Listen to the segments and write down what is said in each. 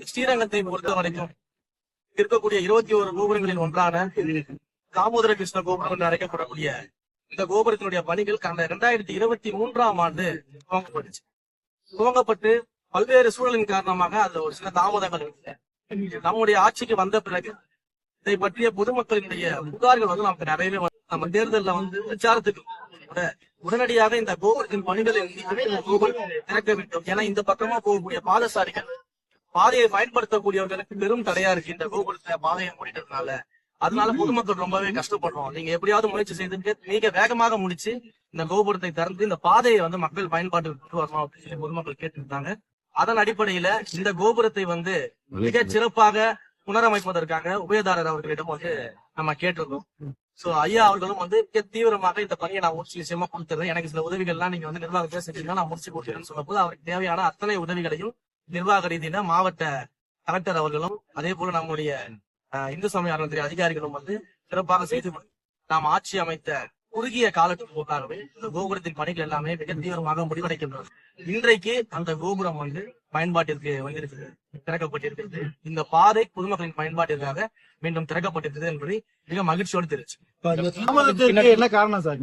ஸ்ரீரங்கத்தை பொறுத்த வரைக்கும் இருக்கக்கூடிய 21 கோபுரங்களில் ஒன்றான தாமோதர கிருஷ்ண கோபுரம் என்று அழைக்கப்படக்கூடிய இந்த கோபுரத்தினுடைய பணிகள் கடந்த 2023ஆம் ஆண்டு துவங்கப்பட்டுச்சு. துவங்கப்பட்டு பல்வேறு சூழலின் காரணமாக அதுல ஒரு சில தாமதங்கள் இருக்கு. நம்முடைய ஆட்சிக்கு வந்த பிறகு இதை பற்றிய பொதுமக்களினுடைய புகார்கள் வந்து நமக்கு நிறையவே நம்ம தேர்தலில் பிரச்சாரத்துக்கு உடனடியாக இந்த கோபுரத்தின் பணிகளை திறக்க வேண்டும். ஏன்னா இந்த பக்கமா போகக்கூடிய பாதசாரிகள் பாதையை பயன்படுத்தக்கூடியவர்களுக்கு பெரும் தடையா இருக்கு இந்த கோபுரத்தை பாதையை மூடிட்டதுனால. அதனால பொதுமக்கள் ரொம்பவே கஷ்டப்படுறோம். நீங்க எப்படியாவது முயற்சி செய்து மிக வேகமாக முடிச்சு இந்த கோபுரத்தை திறந்து இந்த பாதையை வந்து மக்கள் பயன்பாட்டுக்கு வரணும் அப்படின்னு சொல்லி பொதுமக்கள் கேட்டிருந்தாங்க. அதன் அடிப்படையில இந்த கோபுரத்தை வந்து மிக சிறப்பாக புனரமைப்பதற்காக உபயதாரர் அவர்களிடம் வந்து நம்ம கேட்டிருந்தோம். சோ ஐயா அவர்களும் வந்து மிக தீவிரமாக இந்த பணியை நான் முடிச்சு நிச்சயமா கொடுத்துறேன், எனக்கு சில உதவிகள்லாம் நீங்க வந்து நிர்வாகத்தை செஞ்சீங்கன்னா நான் முடிச்சு கொடுத்துறேன்னு சொன்னபோது அவருக்கு தேவையான அத்தனை உதவிகளையும் நிர்வாக ரீதியில மாவட்ட கலெக்டர் அவர்களும் அதே போல நம்முடைய இந்து சமய அறநிலையத்துறை அதிகாரிகளும் வந்து சிறப்பாக செய்து நாம் ஆட்சி அமைத்த குறுகிய காலத்துக்காகவே இந்த கோபுரத்தின் பணிகள் எல்லாமே மிக தீவிரமாக முடிவடைக்கின்றன. இன்றைக்கு அந்த கோபுரம் வந்து பயன்பாட்டிற்கு வந்திருக்கிறது, திறக்கப்பட்டிருக்கிறது. இந்த பாதை பொதுமக்களின் பயன்பாட்டிற்காக மீண்டும் திறக்கப்பட்டிருக்கிறது என்பதை மிக மகிழ்ச்சியோடு தெரிவிச்சு. என்ன காரணம் சார்?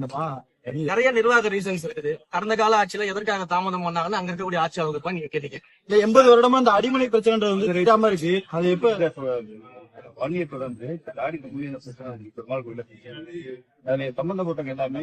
நிறைய நிர்வாக ரீசன்ஸ் இருக்குது. கடந்த கால ஆட்சியில எதற்காக தாமதம் பண்ணாங்கன்னு அங்க இருக்கக்கூடிய ஆட்சி அவங்களுக்கு நீங்க கேட்டீங்க. 80 வருடமா அந்த அடிமனை பிரச்சனை வந்து தெரியாம இருக்கு. அது எப்ப தொடர்ந்து பெருமாள் கோயில சம்பந்தப்பட்டவங்க எல்லாமே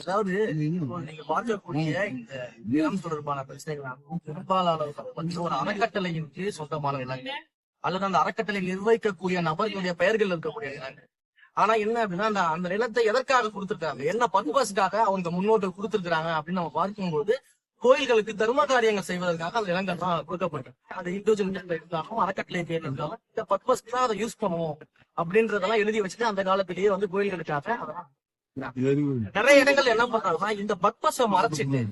அதாவது நீங்க பார்க்கக்கூடிய இந்த நிலம் தொடர்பான பிரச்சனைகள் பெரும்பாலானவர்கள் ஒரு அறக்கட்டளையின் கீழ் சொந்தமான நிலங்கள் அல்லது அந்த அறக்கட்டளை நிர்வகிக்கக்கூடிய நபர்களுடைய பெயர்கள் இருக்கக்கூடிய நிலங்கள். ஆனா என்ன அப்படின்னா அந்த நிலத்தை எதற்காக கொடுத்திருக்காங்க, என்ன பர்பஸ்க்காக அவங்க முன்னோட்டு கொடுத்திருக்காங்க அப்படின்னு நம்ம பார்க்கும்போது கோயில்களுக்கு தர்ம காரியங்கள் செய்வதற்காக அந்த நிலங்கள் தான் கொடுக்கப்பட்டது. அது இண்டிவிஜுவல் இருந்தாலும் அறக்கட்டளை பேர் இருந்தாலும் இந்த பர்பஸ்க்கு தான் அதை யூஸ் பண்ணுவோம் அப்படின்றதெல்லாம் எழுதி வச்சுட்டு அந்த காலத்திலேயே வந்து கோயில்களுக்காக நிறைய இடங்கள் என்ன பண்றாங்கன்னா இந்த பர்பஸை மறைச்சிட்டு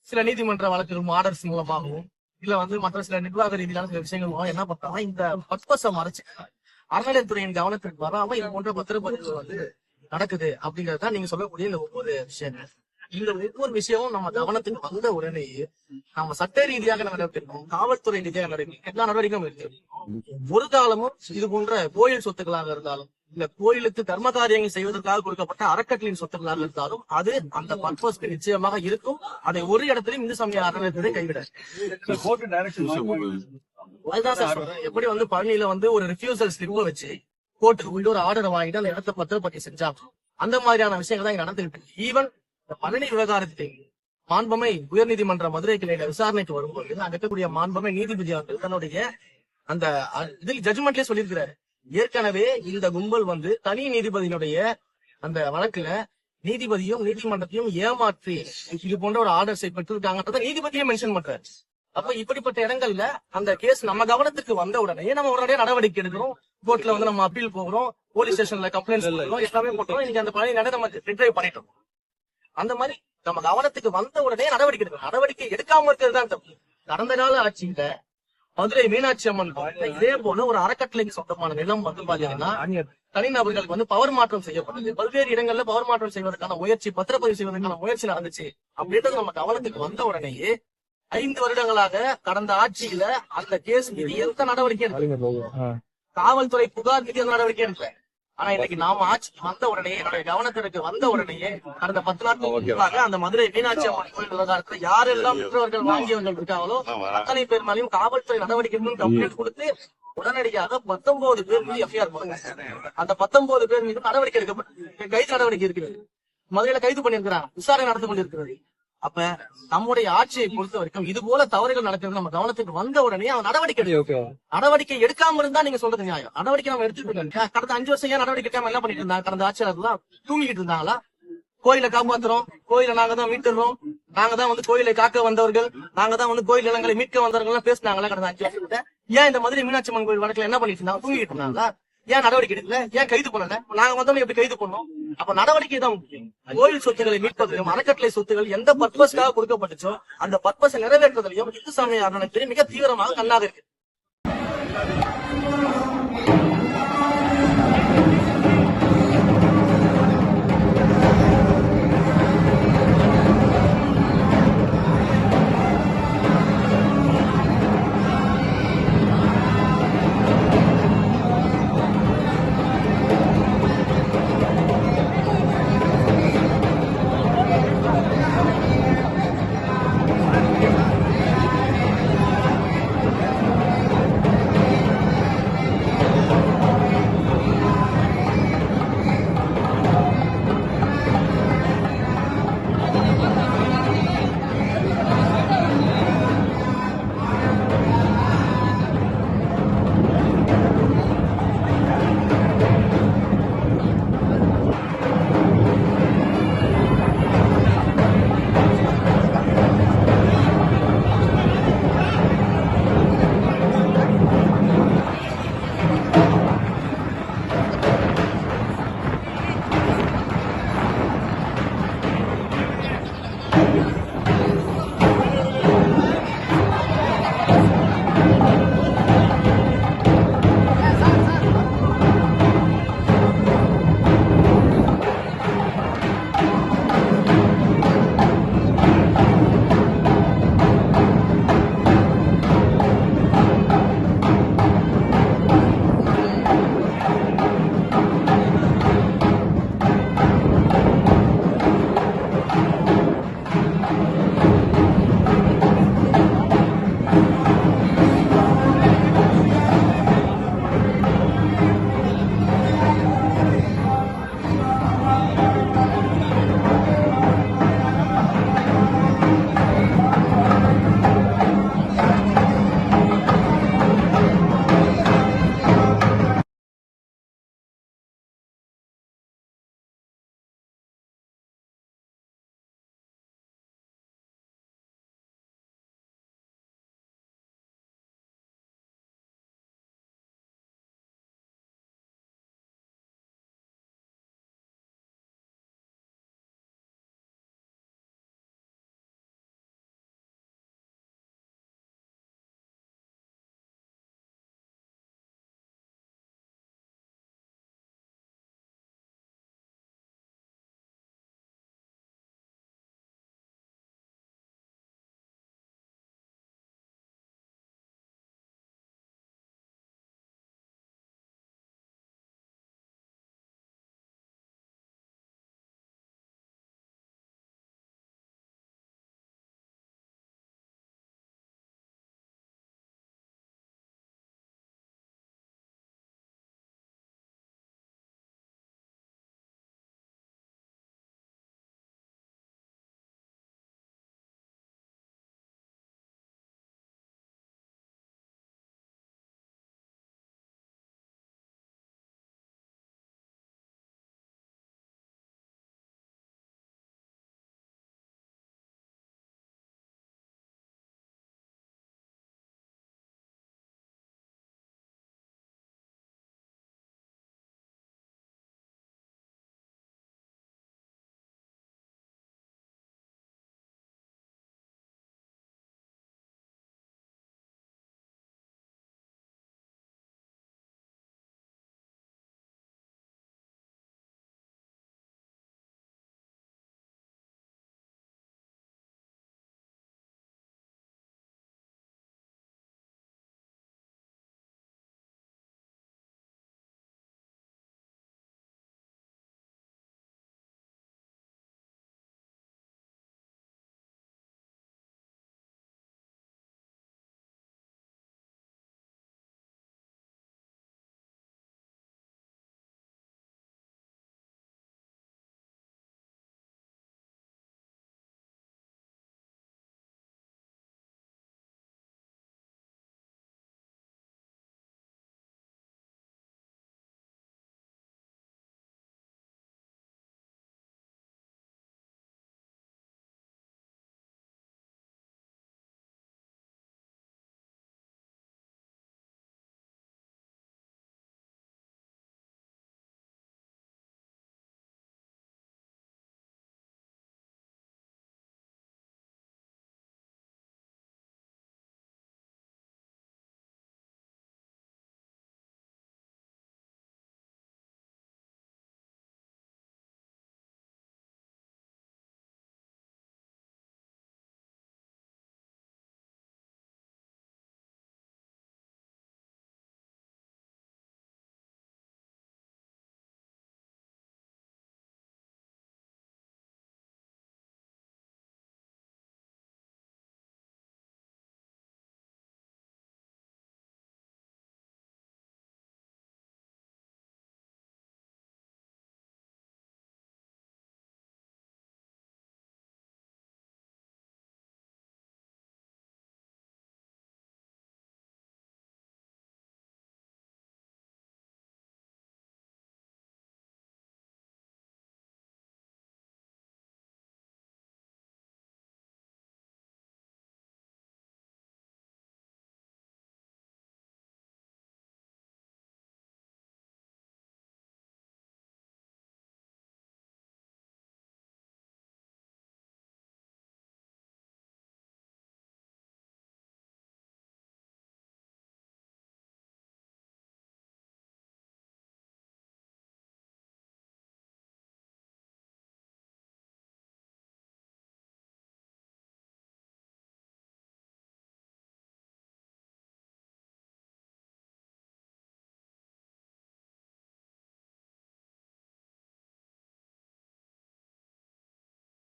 சில நீதிமன்ற வழக்குகள் ஆர்டர்ஸ் மூலமாகவும் இல்ல வந்து மற்ற சில நிர்வாக ரீதியிலான சில விஷயங்கள் மூலம் என்ன பண்றாங்கன்னா இந்த பர்பஸை மறைச்சு அறநிலையத்துறையின் கவனத்திற்கு வராம இது போன்ற பத்திரப்பதிவுகள் வந்து நடக்குது அப்படிங்கறதுதான் நீங்க சொல்லக்கூடிய இந்த ஒவ்வொரு விஷயங்கள். இந்த ஒவ்வொரு விஷயமும் நம்ம கவனத்துக்கு வந்த உடனேயே நம்ம சட்ட ரீதியாக நடவடிக்கை, காவல்துறை ரீதியாக நடவடிக்கை, எல்லா நடவடிக்கையும் இருக்கு. ஒரு காலமும் இது போன்ற கோயில் சொத்துக்களாக இருந்தாலும் இல்ல கோயிலுக்கு தர்ம காரியங்கள் செய்வதற்காக கொடுக்கப்பட்ட அறக்கட்டளையின் சொத்துக்களாக இருந்தாலும் அது அந்த பர்பஸ்க்கு நிச்சயமாக இருக்கும். அதை ஒரு இடத்திலும் இந்து சமய அறநிலையத்துறை கைவிட. அதுதான் சார் எப்படி வந்து பழனியில வந்து ஒரு ரிஃப்யூசல் ஸ்லிப்பை வச்சு கோர்ட்டுக்கு போயிட்டு ஒரு ஆர்டர் வாங்கிட்டு அந்த இடத்தை பத்திரப்பட்டி செஞ்சாங்க. அந்த மாதிரியான விஷயங்கள் தான் நடந்துகிட்டு இருக்கு. ஈவன் பழனி விவகாரத்தை மாண்பமை உயர்நீதிமன்ற மதுரை கிளையில விசாரணைக்கு வரும்போது அங்க இருக்கக்கூடிய மாண்பமை நீதிபதி அவர்கள் தன்னுடைய அந்த இதில் ஜட்ஜ்மெண்ட்லயே சொல்லியிருக்கிறாரு, ஏற்கனவே இந்த கும்பல் வந்து தனி நீதிபதியினுடைய அந்த வழக்குல நீதிபதியும் நீதிமன்றத்தையும் ஏமாற்றி இது போன்ற ஒரு ஆர்டர்ஸை பெற்றிருக்காங்கன்றத நீதிபதியே மென்ஷன் பண்றாரு. அப்ப இப்படிப்பட்ட இடங்கள்ல அந்த கேஸ் நம்ம கவனத்துக்கு வந்த உடனே நம்ம உடனே நடவடிக்கை எடுக்கிறோம். கோர்ட்ல வந்து நம்ம அப்பீல் போகிறோம், போலீஸ் ஸ்டேஷன்ல கம்ப்ளைண்ட் எல்லாமே போட்டோம். இன்னைக்கு அந்த பழைய நம்ம ரிட்ரைவ் பண்ணிட்டோம். அந்த மாதிரி நம்ம கவனத்துக்கு வந்த உடனே நடவடிக்கை எடுக்கணும். நடவடிக்கை எடுக்காம இருக்கிறது தான் தப்பு. கடந்த கால ஆட்சியில மதுரை மீனாட்சி அம்மன் இதே போல ஒரு அறக்கட்டளைக்கு சொந்தமான நிலம் வந்து பாத்தீங்கன்னா தனிநபர்களுக்கு வந்து பவர் மாற்றம் செய்யப்பட்டது. பல்வேறு இடங்கள்ல பவர் மாற்றம் செய்வதற்கான முயற்சி, பத்திரப்பதிவு செய்வதற்கான முயற்சி நடந்துச்சு. அப்படின்றது நம்ம கவனத்துக்கு வந்த உடனேயே 5 வருடங்களாக கடந்த ஆட்சியில அந்த கேஸ் மீது எந்த நடவடிக்கை எடுக்கல, காவல்துறை புகார் மீது எந்த நடவடிக்கை எடுக்கல. ஆனா இன்னைக்கு நாம ஆட்சி வந்த உடனே என்னுடைய கவனத்திற்கு வந்த உடனேயே கடந்த 10 நாட்களுக்கு அந்த மதுரை மீனாட்சி அம்மன் கோயில் விவகாரத்துல யாரெல்லாம் பெற்றவர்கள் வாங்கியவர்கள் இருக்காங்களோ அத்தனை பேர் மேலேயும் காவல்துறை நடவடிக்கை கம்ப்ளைண்ட் கொடுத்து உடனடியாக 19 பேர் மீது எஃப்ஐஆர் போடுங்க. அந்த 19 பேர் மீது நடவடிக்கை எடுக்கப்பட்டு கைது நடவடிக்கை இருக்கிறது. மதுரையில கைது பண்ணியிருக்கிறாங்க, விசாரணை நடந்து கொண்டிருக்கிறது. அப்ப நம்முடைய ஆட்சியை பொறுத்த வரைக்கும் இது போல தவறுகள் நடக்கிறது நம்ம கவனத்துக்கு வந்த உடனே அவன் நடவடிக்கை எடுக்காம இருந்தா நீங்க சொல்றது நியாயம். நடவடிக்கை நம்ம எடுத்துக்கிட்டு கடந்த 5 வருஷம் ஏன் நடவடிக்கை எடுக்காம என்ன பண்ணிட்டு இருந்தாங்க? கடந்த ஆட்சியாளர்கள் தூங்கிட்டு இருந்தாங்களா? கோயிலை காப்பாத்துறோம், கோயிலை நாங்க தான் மீட்டுறோம், நாங்க தான் வந்து கோயிலை காக்க வந்தவர்கள், நாங்க தான் வந்து கோயில் நிலங்களை மீட்க வந்தவர்கள் பேசினாங்களா கடந்த 5 வருஷத்துல? ஏன் இந்த மதுரை மீனாட்சி அம்மன் கோயில் வழக்குல என்ன பண்ணிட்டு இருந்தாங்க? தூங்கிட்டு இருந்தாங்களா? ஏன் நடவடிக்கை எடுக்கல? ஏன் கைது பண்ணல? நாங்க வந்தோம் எப்படி கைது பண்ணோம்? அப்ப நடவடிக்கை தான் முக்கியம். கோயில் சொத்துக்களை மீட்பதிலும் அறக்கட்டளை சொத்துக்கள் எந்த பர்பஸ்க்காக கொடுக்கப்பட்டுச்சோ அந்த பர்பஸை நிறைவேற்றுவதிலையும் இந்து சமய அறநிலையத்துறை மிக தீவிரமாக கண்ணாக இருக்கு.